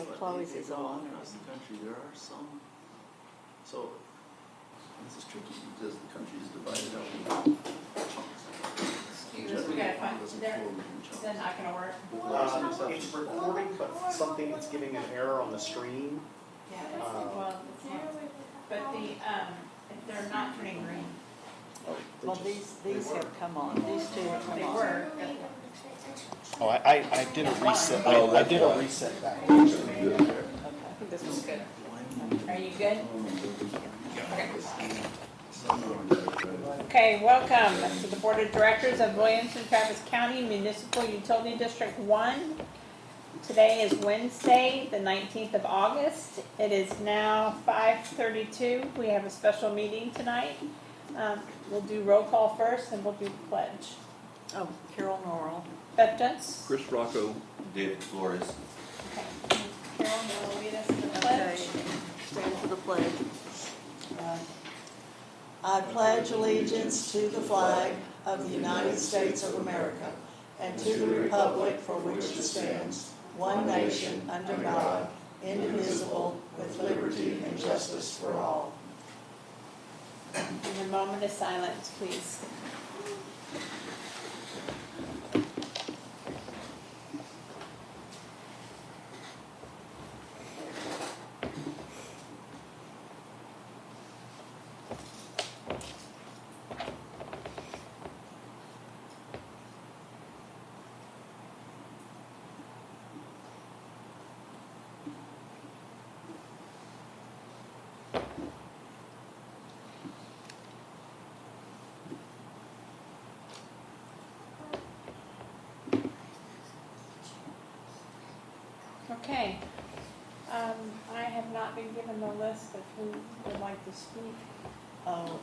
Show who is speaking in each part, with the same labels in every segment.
Speaker 1: Chloe's is on.
Speaker 2: Across the country, there are some. So this is tricky because the country is divided up into chunks.
Speaker 3: Excuse us, we gotta find,
Speaker 2: Doesn't
Speaker 3: there,
Speaker 2: flow within
Speaker 3: is
Speaker 2: chunks.
Speaker 3: that not gonna work?
Speaker 4: It's recording, but something, it's giving an error on the screen.
Speaker 3: Yeah, well, it's not, but the, they're not turning green.
Speaker 1: Well, these have come on, these two have come
Speaker 3: They
Speaker 1: on.
Speaker 3: were,
Speaker 4: Oh, I did a reset, I did a reset back.
Speaker 3: I think this one's good. Are you good? Okay, welcome to the Board of Directors of Williamson Travis County Municipal Utility District 1. Today is Wednesday, the 19th of August. It is now 5:32. We have a special meeting tonight. We'll do roll call first, and we'll do the pledge.
Speaker 1: Oh, Carol Norrell.
Speaker 3: Beth Dutz?
Speaker 5: Chris Rocco.
Speaker 6: David Flores.
Speaker 3: Okay. Carol, will lead us to the
Speaker 1: Okay,
Speaker 3: pledge.
Speaker 1: stand for the pledge. I pledge allegiance to the flag of the United States of America and to the republic for which it stands, one nation, under God, indivisible, with liberty and justice for all.
Speaker 3: And a moment of silence, please. Okay. I have not been given the list of who would like to speak.
Speaker 1: Oh,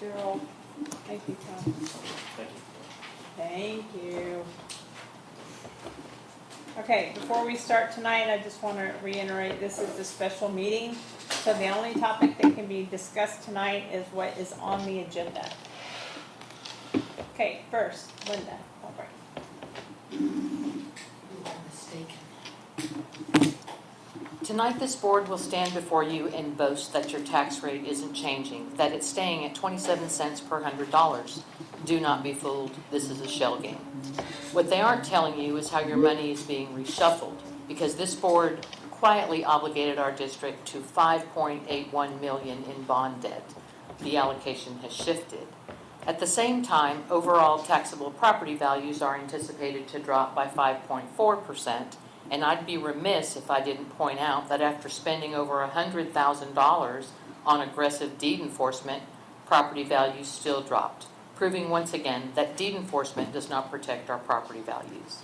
Speaker 3: Cheryl, thank you, Tom. Thank you. Okay, before we start tonight, I just want to reiterate, this is a special meeting. So the only topic that can be discussed tonight is what is on the agenda. Okay, first, Linda. All right.
Speaker 7: Tonight, this board will stand before you and boast that your tax rate isn't changing, that it's staying at 27 cents per $100. Do not be fooled. This is a shell game. What they aren't telling you is how your money is being reshuffled, because this board quietly obligated our district to $5.81 million in bond debt. The allocation has shifted. At the same time, overall taxable property values are anticipated to drop by 5.4%. And I'd be remiss if I didn't point out that after spending over $100,000 on aggressive deed enforcement, property values still dropped, proving once again that deed enforcement does not protect our property values.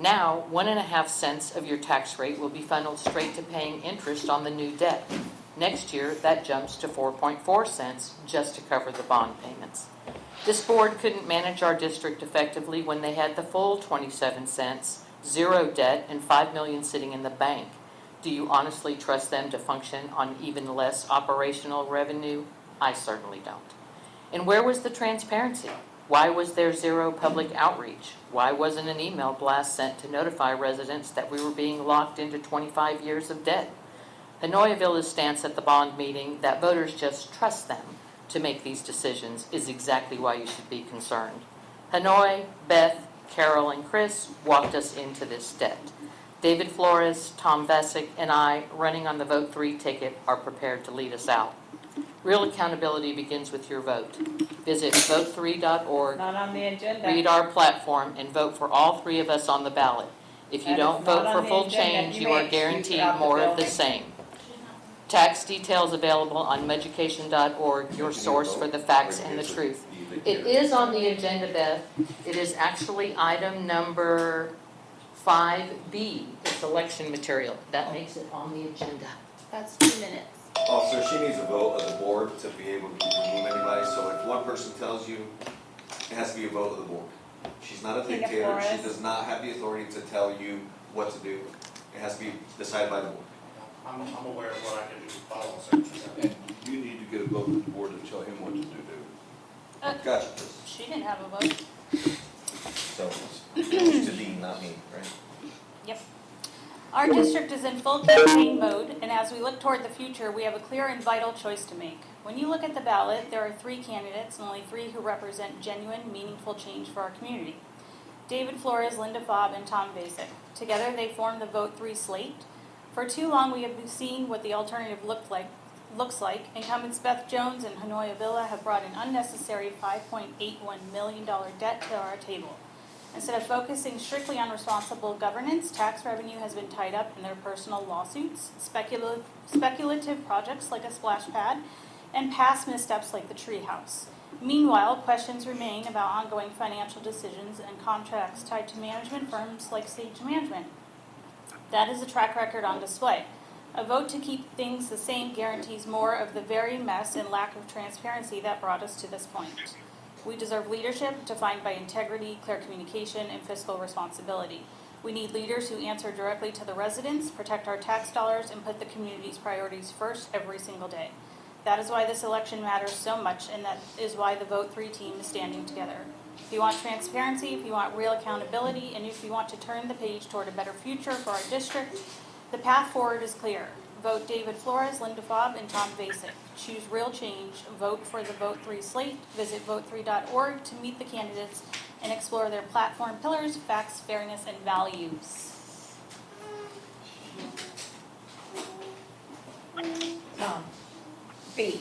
Speaker 7: Now, 1.5 cents of your tax rate will be funneled straight to paying interest on the new debt. Next year, that jumps to 4.4 cents just to cover the bond payments. This board couldn't manage our district effectively when they had the full 27 cents, zero debt, and $5 million sitting in the bank. Do you honestly trust them to function on even less operational revenue? I certainly don't. And where was the transparency? Why was there zero public outreach? Why wasn't an email blast sent to notify residents that we were being locked into 25 years of debt? Hanoi Villa's stance at the bond meeting that voters just trust them to make these decisions is exactly why you should be concerned. Hanoi, Beth, Carol, and Chris walked us into this debt. David Flores, Tom Vesic, and I, running on the Vote 3 ticket, are prepared to lead us out. Real accountability begins with your vote. Visit vote3.org,
Speaker 3: Not on the agenda.
Speaker 7: read our platform, and vote for all three of us on the ballot. If you
Speaker 3: That
Speaker 7: don't
Speaker 3: is not
Speaker 7: vote
Speaker 3: on
Speaker 7: for
Speaker 3: the
Speaker 7: full
Speaker 3: agenda.
Speaker 7: change,
Speaker 3: You
Speaker 7: you
Speaker 3: may
Speaker 7: are
Speaker 3: excuse
Speaker 7: guaranteed
Speaker 3: out the
Speaker 7: more of the
Speaker 3: building.
Speaker 7: same. Tax details available on Muducation.org, your source for the facts and the truth. It is on the agenda, Beth. It is actually item number 5B. It's election material. That makes it on the agenda.
Speaker 3: That's 2 minutes.
Speaker 6: Officer, she needs a vote of the board to be able to remove anybody, so if one person tells you, it has to be a vote of the board. She's not a
Speaker 3: Tina
Speaker 6: dictator, she
Speaker 3: Flores.
Speaker 6: does not have the authority to tell you what to do. It has to be decided by the board.
Speaker 4: I'm aware of what I can do to follow certain.
Speaker 5: And you need to get a vote of the board to tell him what to do.
Speaker 6: Gotcha, Chris.
Speaker 3: She didn't have a vote.
Speaker 6: So, it's to be, not me, right?
Speaker 3: Yep.
Speaker 8: Our district is in full campaign mode, and as we look toward the future, we have a clear and vital choice to make. When you look at the ballot, there are 3 candidates and only 3 who represent genuine, meaningful change for our community. David Flores, Linda Fobb, and Tom Basic. Together, they form the Vote 3 slate. For too long, we have been seeing what the alternative looks like. Incumbents Beth Jones and Hanoi Avila have brought an unnecessary $5.81 million debt to our table. Instead of focusing strictly on responsible governance, tax revenue has been tied up in their personal lawsuits, speculative projects like a splash pad, and past missteps like the treehouse. Meanwhile, questions remain about ongoing financial decisions and contracts tied to management firms like Sage Management. That is a track record on display. A vote to keep things the same guarantees more of the very mess and lack of transparency that brought us to this point. We deserve leadership defined by integrity, clear communication, and fiscal responsibility. We need leaders who answer directly to the residents, protect our tax dollars, and put the community's priorities first every single day. That is why this election matters so much, and that is why the Vote 3 team is standing together. If you want transparency, if you want real accountability, and if you want to turn the page toward a better future for our district, the path forward is clear. Vote David Flores, Linda Fobb, and Tom Basic. Choose real change. Vote for the Vote 3 slate. Visit vote3.org to meet the candidates and explore their platform pillars, facts, fairness, and values.
Speaker 3: Tom. B.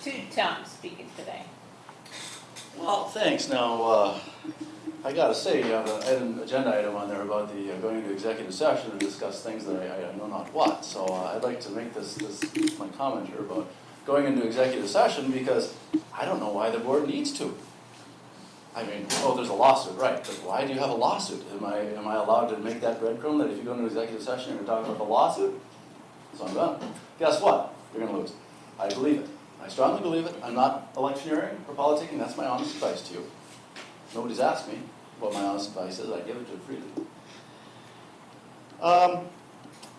Speaker 3: Two Toms speaking today.
Speaker 2: Well, thanks. Now, I gotta say, you have an agenda item on there about the going into executive session to discuss things that I know not what. So I'd like to make this my comment here about going into executive session because I don't know why the board needs to. I mean, there's a lawsuit, right? But why do you have a lawsuit? Am I allowed to make that breadcrumb that if you go into executive session you're going to talk about the lawsuit? So I'm done. Guess what? You're going to lose. I believe it. I strongly believe it. I'm not electioneering or politicking. That's my honest advice to you. Nobody's asked me what my honest advice is. I give it to you freely.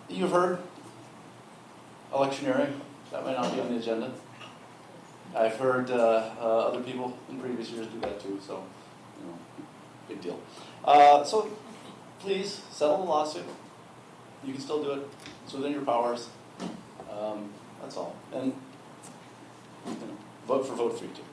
Speaker 2: You've heard electioneering. That might not be on the agenda. I've heard other people in previous years do that too, so, big deal. So, please, settle the lawsuit. You can still do it. It's within your powers. That's all. And, vote for Vote 3 too.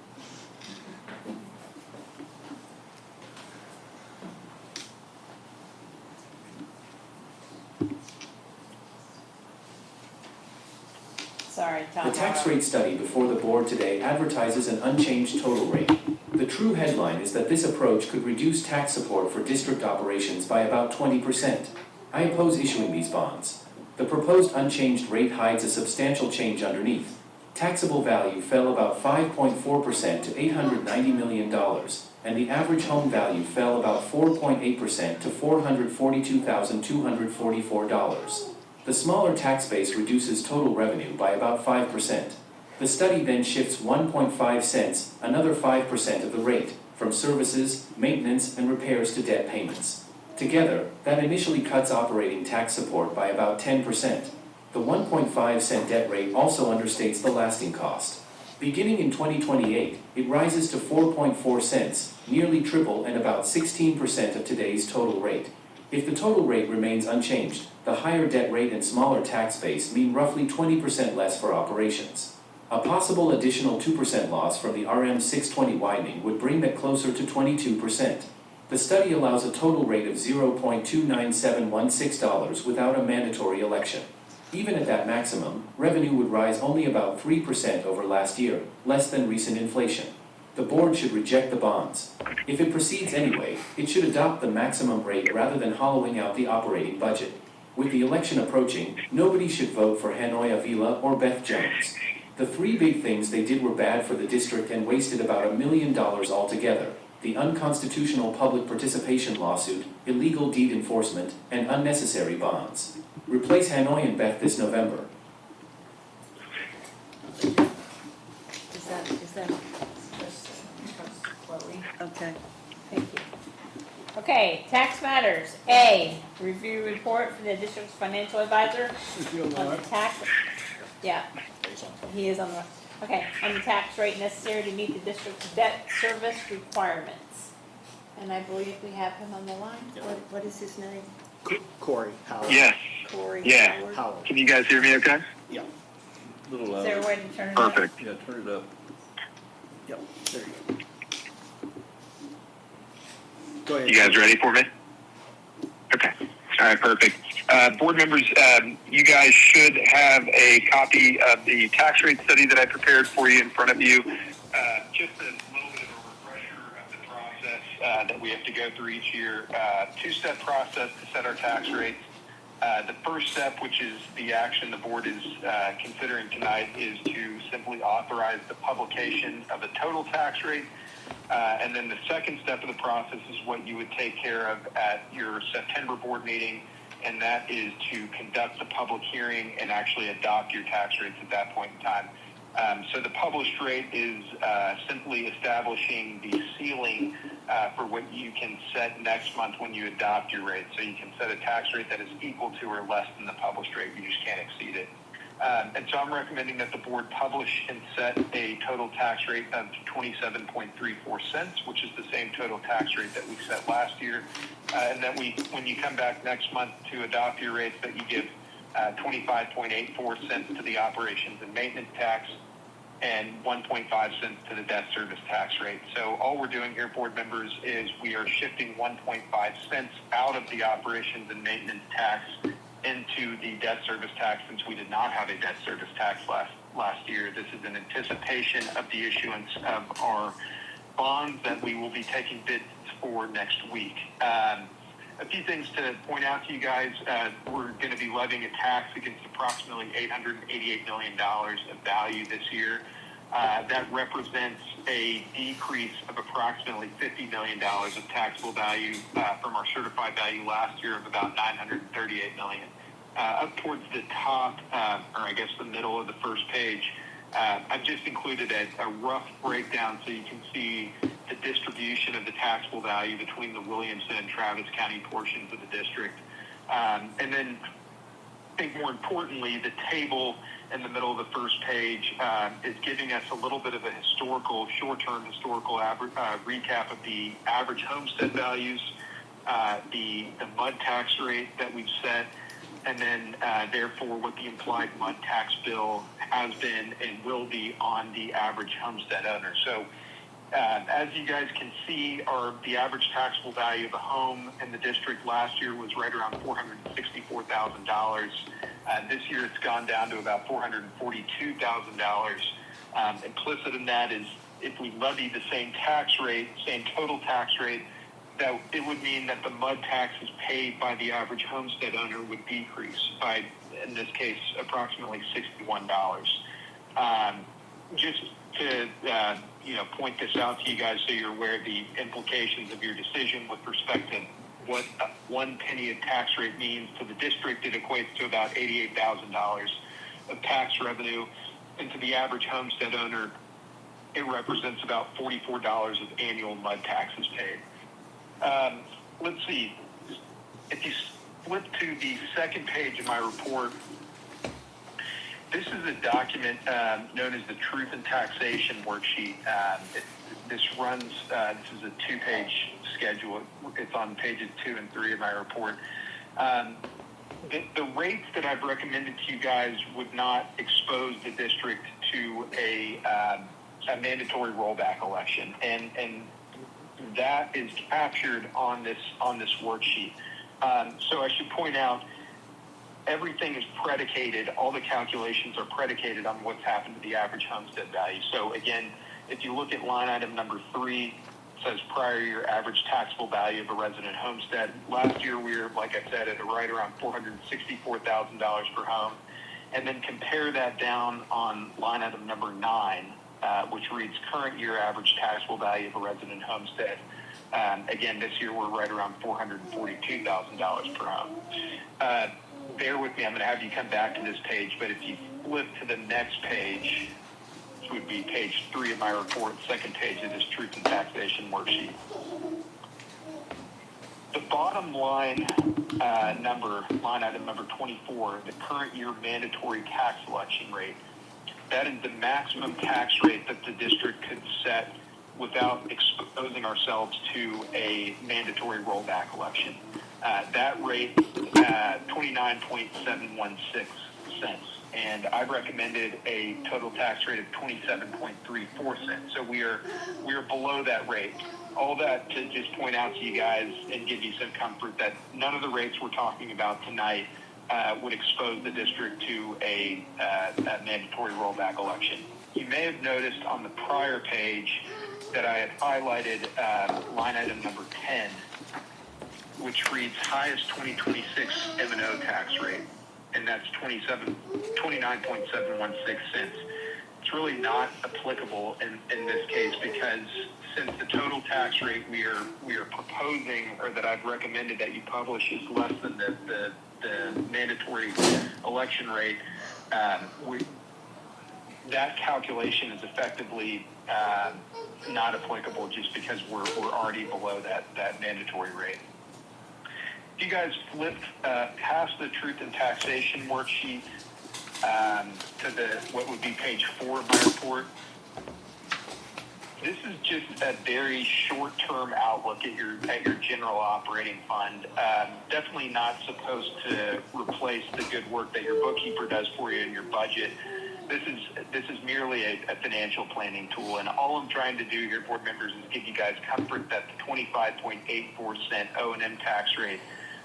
Speaker 3: Sorry, Tom.
Speaker 9: The tax rate study before the board today advertises an unchanged total rate. The true headline is that this approach could reduce tax support for district operations by about 20%. I oppose issuing these bonds. The proposed unchanged rate hides a substantial change underneath. Taxable value fell about 5.4% to $890 million, and the average home value fell about 4.8% to $442,244. The smaller tax base reduces total revenue by about 5%. The study then shifts 1.5 cents, another 5% of the rate, from services, maintenance, and repairs to debt payments. Together, that initially cuts operating tax support by about 10%. The 1.5 cent debt rate also understates the lasting cost. Beginning in 2028, it rises to 4.4 cents, nearly triple and about 16% of today's total rate. If the total rate remains unchanged, the higher debt rate and smaller tax base mean roughly 20% less for operations. A possible additional 2% loss from the RM 620 widening would bring that closer to 22%. The study allows a total rate of $0.29716 without a mandatory election. Even at that maximum, revenue would rise only about 3% over last year, less than recent inflation. The board should reject the bonds. If it proceeds anyway, it should adopt the maximum rate rather than hollowing out the operating budget. With the election approaching, nobody should vote for Hanoi Avila or Beth Jones. The three big things they did were bad for the district and wasted about $1 million altogether: the unconstitutional public participation lawsuit, illegal deed enforcement, and unnecessary bonds. Replace Hanoi and Beth this November.
Speaker 1: Is that Chloe? Okay.
Speaker 3: Thank you. Okay, tax matters. A, review report for the district's financial advisor on the tax. Yeah, he is on the, okay, on the tax rate necessary to meet the district's debt service requirements. And I believe we have him on the line.
Speaker 1: What is his name?
Speaker 4: Corey Howard.
Speaker 10: Yes.
Speaker 3: Corey
Speaker 10: Yeah.
Speaker 3: Howard.
Speaker 4: Howard.
Speaker 10: Can you guys hear me okay?
Speaker 4: Yeah.
Speaker 5: Little
Speaker 3: Is there a way to turn it up?
Speaker 10: Perfect.
Speaker 5: Yeah, turn it up.
Speaker 4: Yep. There you go. Go ahead.
Speaker 10: You guys ready for me? Okay. All right, perfect. Board members, you guys should have a copy of the tax rate study that I prepared for you in front of you. Just a little bit of a refresher of the process that we have to go through each year. Two-step process to set our tax rates. The first step, which is the action the board is considering tonight, is to simply authorize the publication of the total tax rate. And then the second step of the process is what you would take care of at your September board meeting, and that is to conduct the public hearing and actually adopt your tax rates at that point in time. So the published rate is simply establishing the ceiling for what you can set next month when you adopt your rate. So you can set a tax rate that is equal to or less than the published rate. You just can't exceed it. And so I'm recommending that the board publish and set a total tax rate of 27.34 cents, which is the same total tax rate that we set last year. And that when you come back next month to adopt your rates, that you give 25.84 cents to the operations and maintenance tax and 1.5 cents to the debt service tax rate. So all we're doing here, board members, is we are shifting 1.5 cents out of the operations and maintenance tax into the debt service tax, since we did not have a debt service tax last year. This is in anticipation of the issuance of our bonds that we will be taking bids for next week. A few things to point out to you guys. We're going to be levying a tax against approximately $888 million of value this year. That represents a decrease of approximately $50 million of taxable value from our certified value last year of about $938 million. Up towards the top, or I guess the middle of the first page, I've just included a rough breakdown so you can see the distribution of the taxable value between the Williamson and Travis County portions of the district. And then I think more importantly, the table in the middle of the first page is giving us a little bit of a short-term historical recap of the average homestead values, the MUD tax rate that we've set, and then therefore what the implied MUD tax bill has been and will be on the average homestead owner. So as you guys can see, the average taxable value of a home in the district last year was right around $464,000. This year it's gone down to about $442,000. Implicit in that is if we levy the same tax rate, same total tax rate, that it would mean that the MUD taxes paid by the average homestead owner would decrease by, in this case, approximately $61. Just to point this out to you guys so you're aware of the implications of your decision with respect to what 1 penny of tax rate means to the district. It equates to about $88,000 of tax revenue, and to the average homestead owner, it represents about $44 of annual MUD taxes paid. Let's see. If you flip to the second page of my report, this is a document known as the Truth in Taxation Worksheet. This is a 2-page schedule. It's on pages 2 and 3 of my report. The rates that I've recommended to you guys would not expose the district to a mandatory rollback election, and that is captured on this worksheet. So I should point out, everything is predicated, all the calculations are predicated on what's happened to the average homestead value. So again, if you look at line item number 3, it says prior year average taxable value of a resident homestead. Last year we were, like I said, at right around $464,000 per home. And then compare that down on line item number 9, which reads current year average taxable value of a resident homestead. Again, this year we're right around $442,000 per home. Bear with me, I'm going to have you come back to this page, but if you flip to the next page, which would be page 3 of my report, second page of this Truth in Taxation Worksheet. The bottom line line item number 24, the current year mandatory tax election rate, that is the maximum tax rate that the district could set without exposing ourselves to a mandatory rollback election. That rate, 29.716 cents. And I've recommended a total tax rate of 27.34 cents. So we are below that rate. All that to just point out to you guys and give you some comfort that none of the rates we're talking about tonight would expose the district to a mandatory rollback election. You may have noticed on the prior page that I had highlighted line item number 10, which reads highest 2026 M&O tax rate, and that's 29.716 cents. It's really not applicable in this case because since the total tax rate we are proposing, or that I've recommended that you publish, is less than the mandatory election rate, that calculation is effectively not applicable just because we're already below that mandatory rate. If you guys flip past the Truth in Taxation worksheet to what would be page 4 of my report, this is just a very short-term outlook at your general operating fund. Definitely not supposed to replace the good work that your bookkeeper does for you in your budget. This is merely a financial planning tool, and all I'm trying to do here, board members, is give you guys comfort that the 25.84 cent O&M tax rate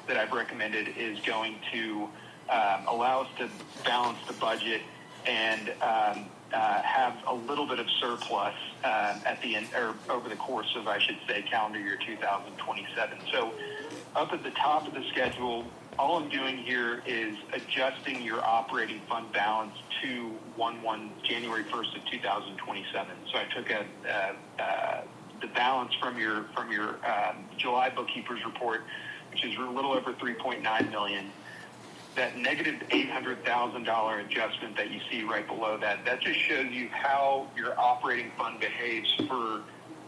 Speaker 10: that I've recommended is going to allow us to balance the budget and have a little bit of surplus at the end, or over the course of, I should say, calendar year 2027. So up at the top of the schedule, all I'm doing here is adjusting your operating fund balance to January 1st of 2027. So I took the balance from your July bookkeeper's report, which is a little over $3.9 million. That negative $800,000 adjustment that you see right below that just shows you how your operating fund behaves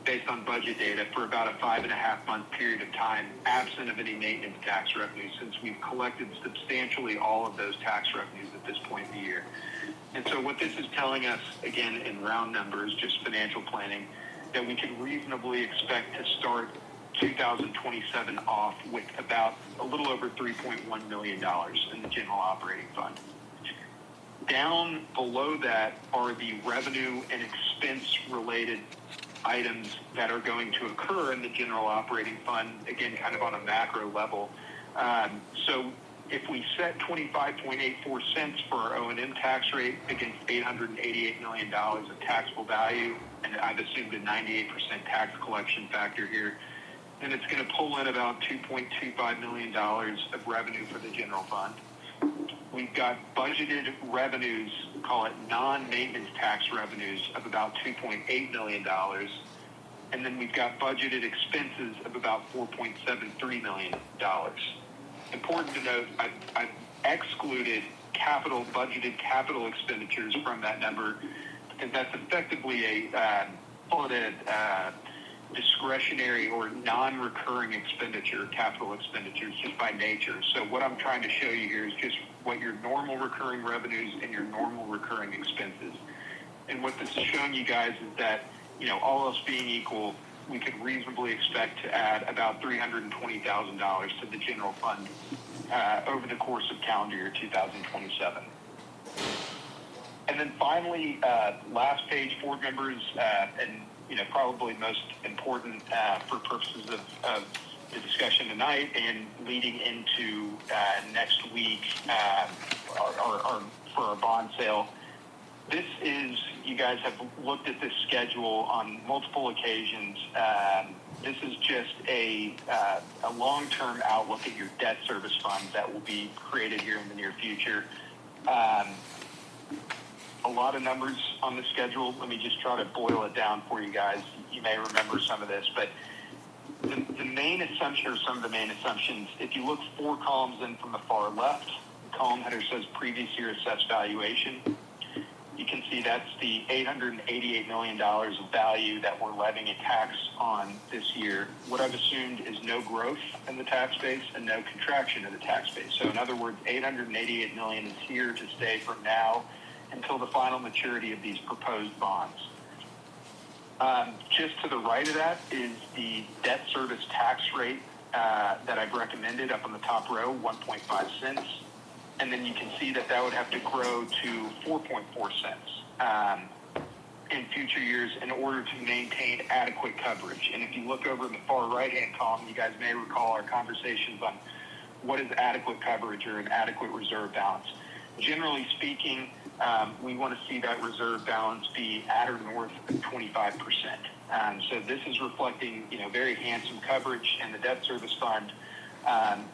Speaker 10: based on budget data for about a 5.5 month period of time, absent of any maintenance tax revenues, since we've collected substantially all of those tax revenues at this point in the year. And so what this is telling us, again, in round numbers, just financial planning, that we can reasonably expect to start 2027 off with about a little over $3.1 million in the general operating fund. Down below that are the revenue and expense related items that are going to occur in the general operating fund, again, kind of on a macro level. So if we set 25.84 cents for our O&M tax rate against $888 million of taxable value, and I've assumed a 98% tax collection factor here, then it's going to pull in about $2.25 million of revenue for the general fund. We've got budgeted revenues, call it non-maintenance tax revenues, of about $2.8 million. And then we've got budgeted expenses of about $4.73 million. Important to note, I've excluded budgeted capital expenditures from that number, because that's effectively a discretionary or non-recurring expenditure, capital expenditures, just by nature. So what I'm trying to show you here is just what your normal recurring revenues and your normal recurring expenses. And what this is showing you guys is that, all else being equal, we could reasonably expect to add about $320,000 to the general fund over the course of calendar year 2027. And then finally, last page, board members, and probably most important for purposes of the discussion tonight and leading into next week or for our bond sale. This is, you guys have looked at this schedule on multiple occasions. This is just a long-term outlook at your debt service fund that will be created here in the near future. A lot of numbers on the schedule. Let me just try to boil it down for you guys. You may remember some of this, but the main assumption, or some of the main assumptions, if you look 4 columns in from the far left, the column header says previous year assessed valuation. You can see that's the $888 million of value that we're levying a tax on this year. What I've assumed is no growth in the tax base and no contraction in the tax base. So in other words, $888 million is here to stay from now until the final maturity of these proposed bonds. Just to the right of that is the debt service tax rate that I've recommended up on the top row, 1.5 cents. And then you can see that that would have to grow to 4.4 cents in future years in order to maintain adequate coverage. And if you look over in the far right-hand column, you guys may recall our conversations on what is adequate coverage or an adequate reserve balance. Generally speaking, we want to see that reserve balance be at or north of 25%. So this is reflecting, very handsome coverage in the debt service fund,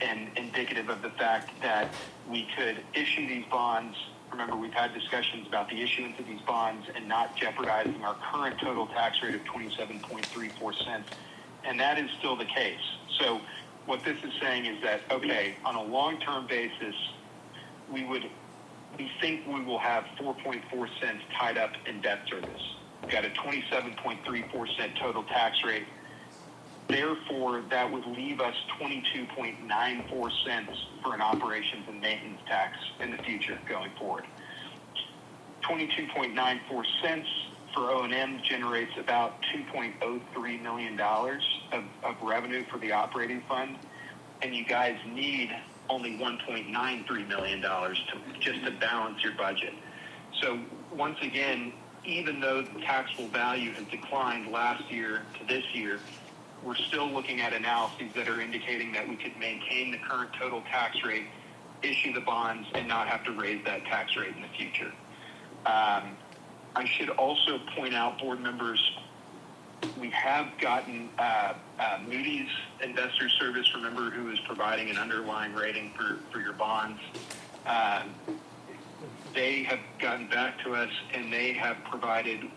Speaker 10: and indicative of the fact that we could issue these bonds. Remember, we've had discussions about the issuance of these bonds and not jeopardizing our current total tax rate of 27.34 cents, and that is still the case. So what this is saying is that, okay, on a long-term basis, we think we will have 4.4 cents tied up in debt service. We've got a 27.34 cent total tax rate. Therefore, that would leave us 22.94 cents for an operations and maintenance tax in the future going forward. 22.94 cents for O&M generates about $2.03 million of revenue for the operating fund, and you guys need only $1.93 million just to balance your budget. So once again, even though the taxable value has declined last year to this year, we're still looking at analyses that are indicating that we could maintain the current total tax rate, issue the bonds, and not have to raise that tax rate in the future. I should also point out, board members, we have gotten Moody's Investor Service, remember, who is providing an underlying rating for your bonds. They have gotten back to us, and they have provided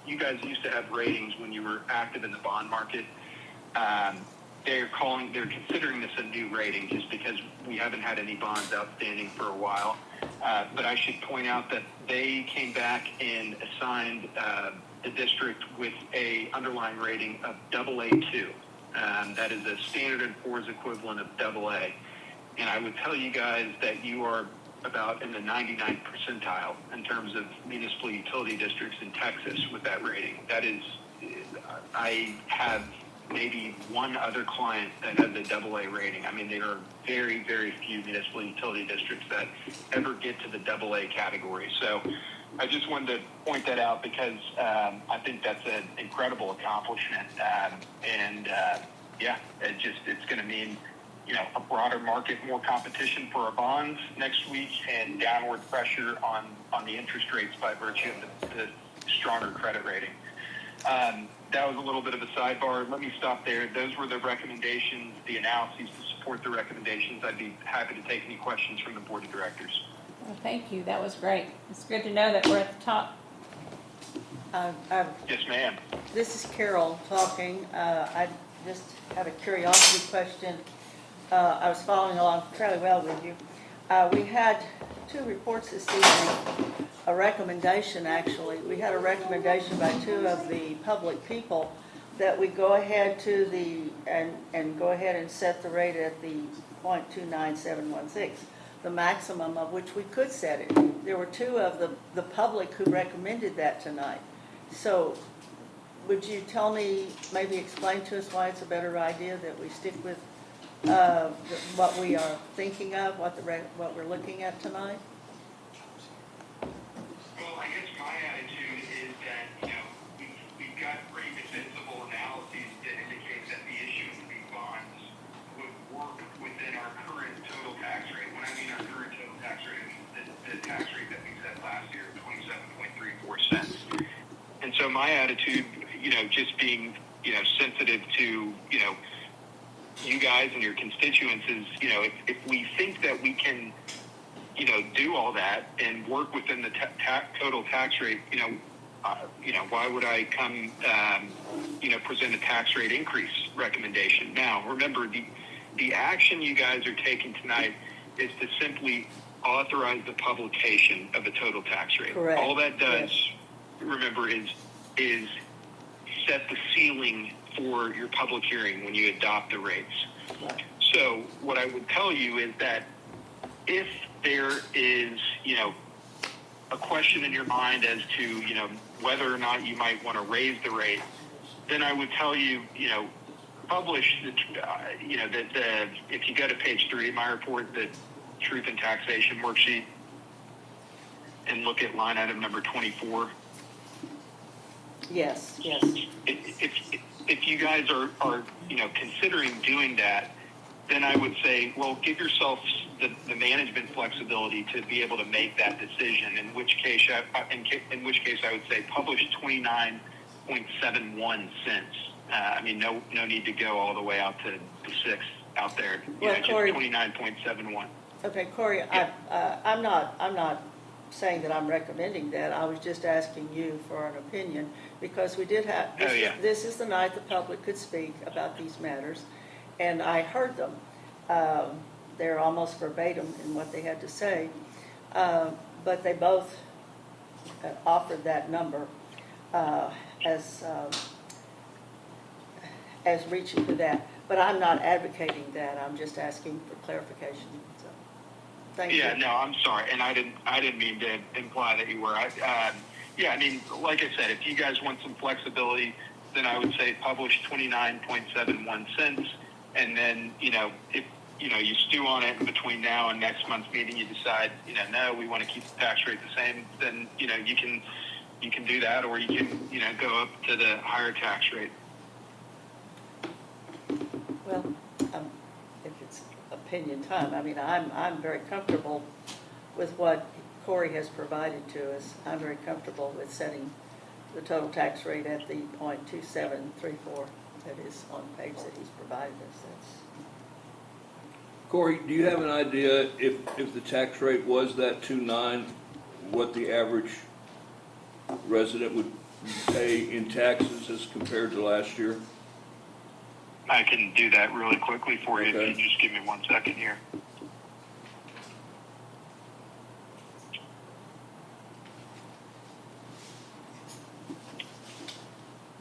Speaker 10: you guys used to have ratings when you were active in the bond market. They're considering this a new rating just because we haven't had any bonds outstanding for a while. But I should point out that they came back and assigned the district with a underlying rating of AA2. That is a Standard & Poor's equivalent of AA. And I would tell you guys that you are about in the 99th percentile in terms of municipal utility districts in Texas with that rating. That is, I have maybe one other client that has a AA rating. I mean, there are very, very few municipal utility districts that ever get to the AA category. So I just wanted to point that out because I think that's an incredible accomplishment. It's going to mean, a broader market, more competition for our bonds next week, and downward pressure on the interest rates by virtue of the stronger credit rating. That was a little bit of a sidebar. Let me stop there. Those were the recommendations, the analyses to support the recommendations. I'd be happy to take any questions from the board of directors.
Speaker 3: Well, thank you. That was great. It's good to know that we're at the top.
Speaker 10: Yes, ma'am.
Speaker 1: This is Carol talking. I just have a curiosity question. I was following along fairly well with you. We had two reports this evening, a recommendation actually. We had a recommendation by two of the public people that we go ahead and go ahead and set the rate at the 0.29716, the maximum of which we could set it. There were two of the public who recommended that tonight. So would you tell me, maybe explain to us why it's a better idea that we stick with what we are thinking of, what we're looking at tonight?
Speaker 10: Well, I guess my attitude is that, we've got pretty defensible analyses that indicate that the issuance of these bonds would work within our current total tax rate. When I mean our current total tax rate, I mean the tax rate that we set last year, 27.34 cents. And so my attitude, just being, sensitive to, you guys and your constituents is, if we think that we can, do all that and work within the total tax rate, why would I come, present a tax rate increase recommendation? Now, remember, the action you guys are taking tonight is to simply authorize the publication of a total tax rate.
Speaker 1: Correct.
Speaker 10: All that does,
Speaker 1: yes.
Speaker 10: Remember, is set the ceiling for your public hearing when you adopt the rates.
Speaker 1: Right.
Speaker 10: So what I would tell you is that if there is, a question in your mind as to, you know, whether or not you might want to raise the rate, then I would tell you, you know, publish the, you know, the if you go to page 3 of my report, the truth and taxation worksheet, and look at line item number 24.
Speaker 1: Yes, yes.
Speaker 10: If you guys are you know, considering doing that, then I would say, well, give yourself the management flexibility to be able to make that decision. In which case, I would say publish 29.71 cents. I mean, no need to go all the way out to the 6 out there. You
Speaker 1: Well,
Speaker 10: know, just
Speaker 1: Corey,
Speaker 10: 29.71.
Speaker 1: Okay, Corey,
Speaker 10: Yeah.
Speaker 1: I'm not saying that I'm recommending that. I was just asking you for an opinion because we did have,
Speaker 10: Oh, yeah.
Speaker 1: this is the night the public could speak about these matters. And I heard them. They're almost verbatim in what they had to say. But they both offered that number as reaching to that. But I'm not advocating that. I'm just asking for clarification. So, thank you.
Speaker 10: Yeah, no, I'm sorry, and I didn't mean to imply that you were. Yeah, I mean, like I said, if you guys want some flexibility, then I would say publish 29.71 cents, and then, you know, if you know you stew on it in between now and next month's meeting, you decide, you know, no, we want to keep the tax rate the same, then, you know, you can do that, or you can, you know, go up to the higher tax rate.
Speaker 1: Well, if it's opinion time, I mean, I'm very comfortable with what Corey has provided to us. I'm very comfortable with setting the total tax rate at the .2734 that is on the page that he's provided us. That's,
Speaker 5: Corey, do you have an idea if the tax rate was that 2.9, what the average resident would pay in taxes as compared to last year?
Speaker 10: I can do that really quickly for you
Speaker 5: Okay.
Speaker 10: if you just give me 1 second here.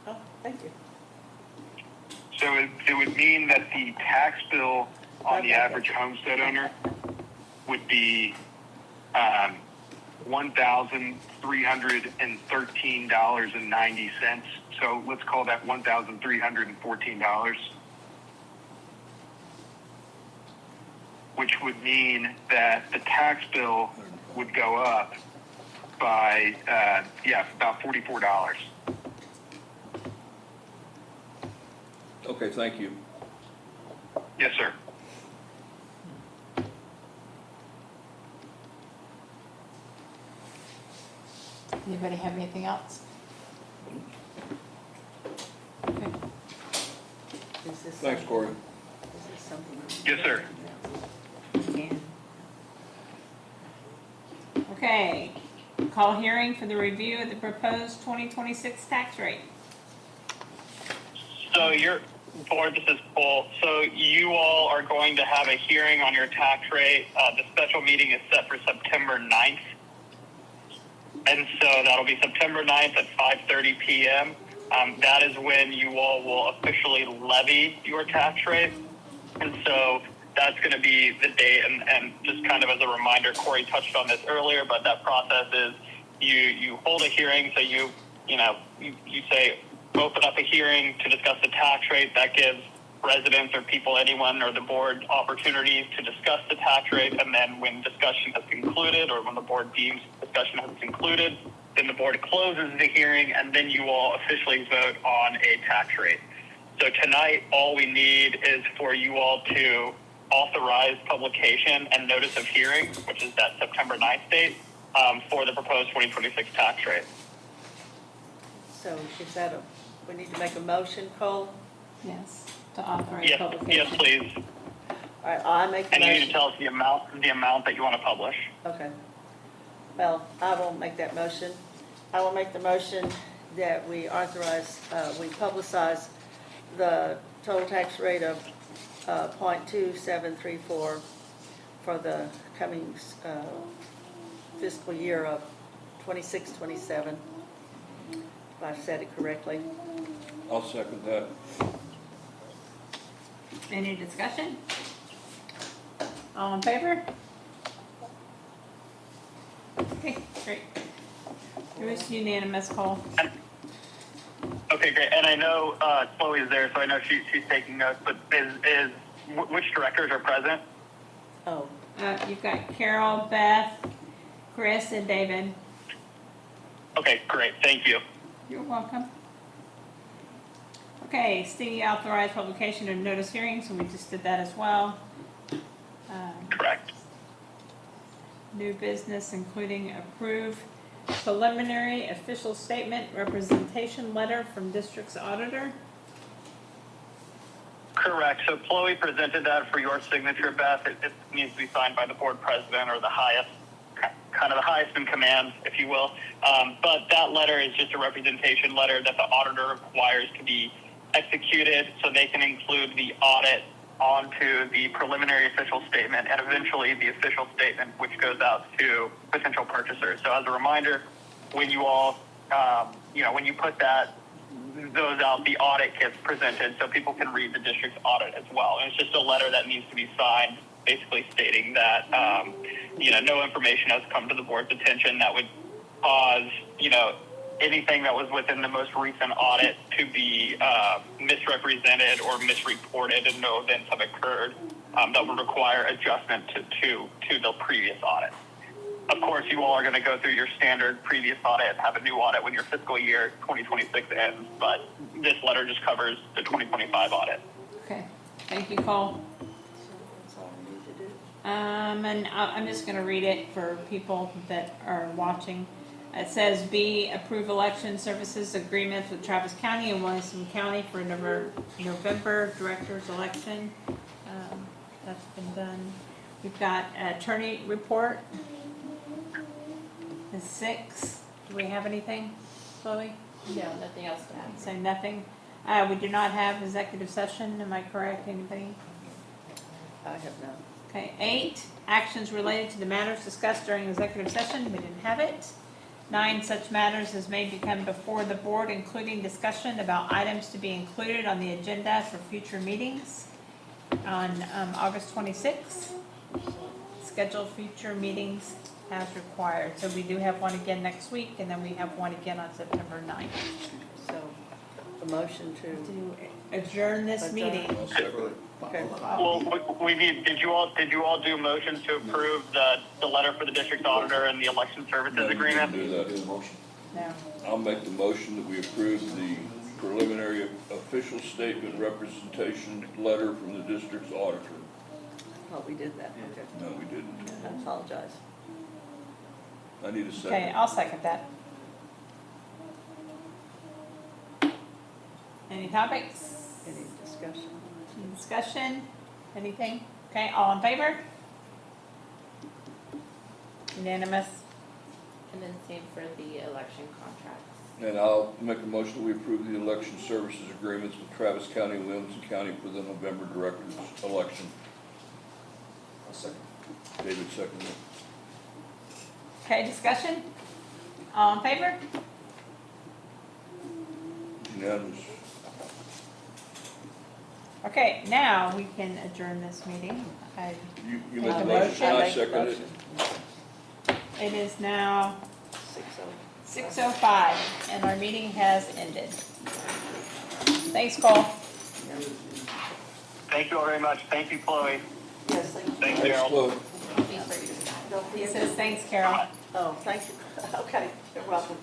Speaker 1: oh, thank you.
Speaker 10: So it would mean that the tax bill on the average homestead owner would be $1,313.90. So let's call that $1,314, which would mean that the tax bill would go up by about $44.
Speaker 5: Okay, thank you.
Speaker 10: Yes, sir.
Speaker 3: Anybody have anything else? Okay.
Speaker 1: Is this
Speaker 5: Thanks, Corey.
Speaker 1: Is this something?
Speaker 10: Yes, sir.
Speaker 3: Okay, call hearing for the review of the proposed 2026 tax rate.
Speaker 10: So your board, this is Paul. So you all are going to have a hearing on your tax rate. The special meeting is set for September 9th. And so that'll be September 9th at 5:30 p.m. That is when you all will officially levy your tax rate. And so that's going to be the date. And just kind of as a reminder, Corey touched on this earlier, but that process is you hold a hearing. So you say, open up a hearing to discuss the tax rate. That gives residents or people, anyone or the board opportunities to discuss the tax rate. And then when discussion has concluded, or when the board deems discussion has concluded, then the board closes the hearing, and then you all officially vote on a tax rate. So tonight, all we need is for you all to authorize publication and notice of hearing, which is that September 9th date, for the proposed 2026 tax rate.
Speaker 1: So is that we need to make a motion, Cole?
Speaker 3: Yes, to authorize
Speaker 10: Yes,
Speaker 3: publication.
Speaker 10: yes, please.
Speaker 1: All right, I make the
Speaker 10: And you need to
Speaker 1: motion.
Speaker 10: tell us the amount that you want to publish.
Speaker 1: Okay. Well, I will make that motion. I will make the motion that we authorize, we publicize the total tax rate of .2734 for the coming fiscal year of 26-27. If I've said it correctly.
Speaker 5: I'll second that.
Speaker 3: Any discussion? All in favor? Okay, great. It was unanimous, Cole.
Speaker 10: Okay, great. And I know Chloe's there, so I know she's taking notes. But which directors are present?
Speaker 1: Oh,
Speaker 3: You've got Carol, Beth, Chris, and David.
Speaker 10: Okay, great. Thank you.
Speaker 3: You're welcome. Okay, city authorized publication of notice hearings, and we just did that as well.
Speaker 10: Correct.
Speaker 3: New business, including approved preliminary official statement representation letter from district's auditor.
Speaker 10: Correct. So Chloe presented that for your signature, Beth. It needs to be signed by the board president or the highest, kind of the highest in command, if you will. But that letter is just a representation letter that the auditor requires to be executed so they can include the audit onto the preliminary official statement and eventually the official statement, which goes out to potential purchasers. So as a reminder, when you all, when you put those out, the audit gets presented so people can read the district's audit as well. And it's just a letter that needs to be signed, basically stating that, no information has come to the board's attention that would cause, anything that was within the most recent audit to be misrepresented or misreported, and no events have occurred that would require adjustment to the previous audit. Of course, you all are going to go through your standard previous audit and have a new audit when your fiscal year 2026 ends, but this letter just covers the 2025 audit.
Speaker 3: Okay, thank you, Cole.
Speaker 1: that's all we need to do.
Speaker 3: And I'm just gonna read it for people that are watching. It says B, approve election services agreements with Travis County and Williamson County for November director's election. That's been done. We've got attorney report. The 6. Do we have anything, Chloe?
Speaker 7: No, nothing else to add.
Speaker 3: Say nothing. We do not have executive session, am I correct, anybody?
Speaker 1: I have none.
Speaker 3: Okay, 8, actions related to the matters discussed during executive session, we didn't have it. 9, such matters as may become before the board, including discussion about items to be included on the agenda for future meetings on August 26th. Schedule future meetings as required. So we do have one again next week, and then we have one again on September 9th.
Speaker 1: So, a motion to,
Speaker 3: To adjourn this
Speaker 1: Adjourn.
Speaker 3: meeting.
Speaker 1: okay.
Speaker 10: Well, we need. Did you all do motions to approve the letter for the district auditor and the election services agreement?
Speaker 5: Do that.
Speaker 3: No.
Speaker 5: I'll make the motion that we approve the preliminary official statement representation letter from the district's auditor.
Speaker 1: Oh, we did that, okay.
Speaker 5: No, we didn't.
Speaker 1: I apologize.
Speaker 5: I need a second.
Speaker 3: Okay, I'll second that. Any topics?
Speaker 1: Any discussion?
Speaker 3: Any discussion? Anything? Okay, all in favor? Unanimous?
Speaker 7: And then same for the election contracts.
Speaker 5: And I'll make a motion that we approve the election services agreements with Travis County and Williamson County for the November director's election.
Speaker 6: I'll second.
Speaker 5: David seconded it.
Speaker 3: Okay, discussion? All in favor?
Speaker 5: Unanimous.
Speaker 3: Okay, now we can adjourn this meeting.
Speaker 5: You
Speaker 3: Make
Speaker 5: make
Speaker 3: a
Speaker 5: the
Speaker 3: motion.
Speaker 5: motion, I
Speaker 1: make a
Speaker 5: second it.
Speaker 1: motion.
Speaker 3: It is now
Speaker 1: 6:00.
Speaker 3: 6:05, and our meeting has ended. Thanks, Cole.
Speaker 10: Thank you all very much. Thank you, Chloe.
Speaker 1: Yes, thank you.
Speaker 10: Thanks,
Speaker 5: Thanks,
Speaker 10: Daryl.
Speaker 5: Chloe.
Speaker 1: Don't
Speaker 3: He
Speaker 1: forget.
Speaker 3: says, thanks, Carol.
Speaker 1: Oh, thank you. Okay, you're welcome.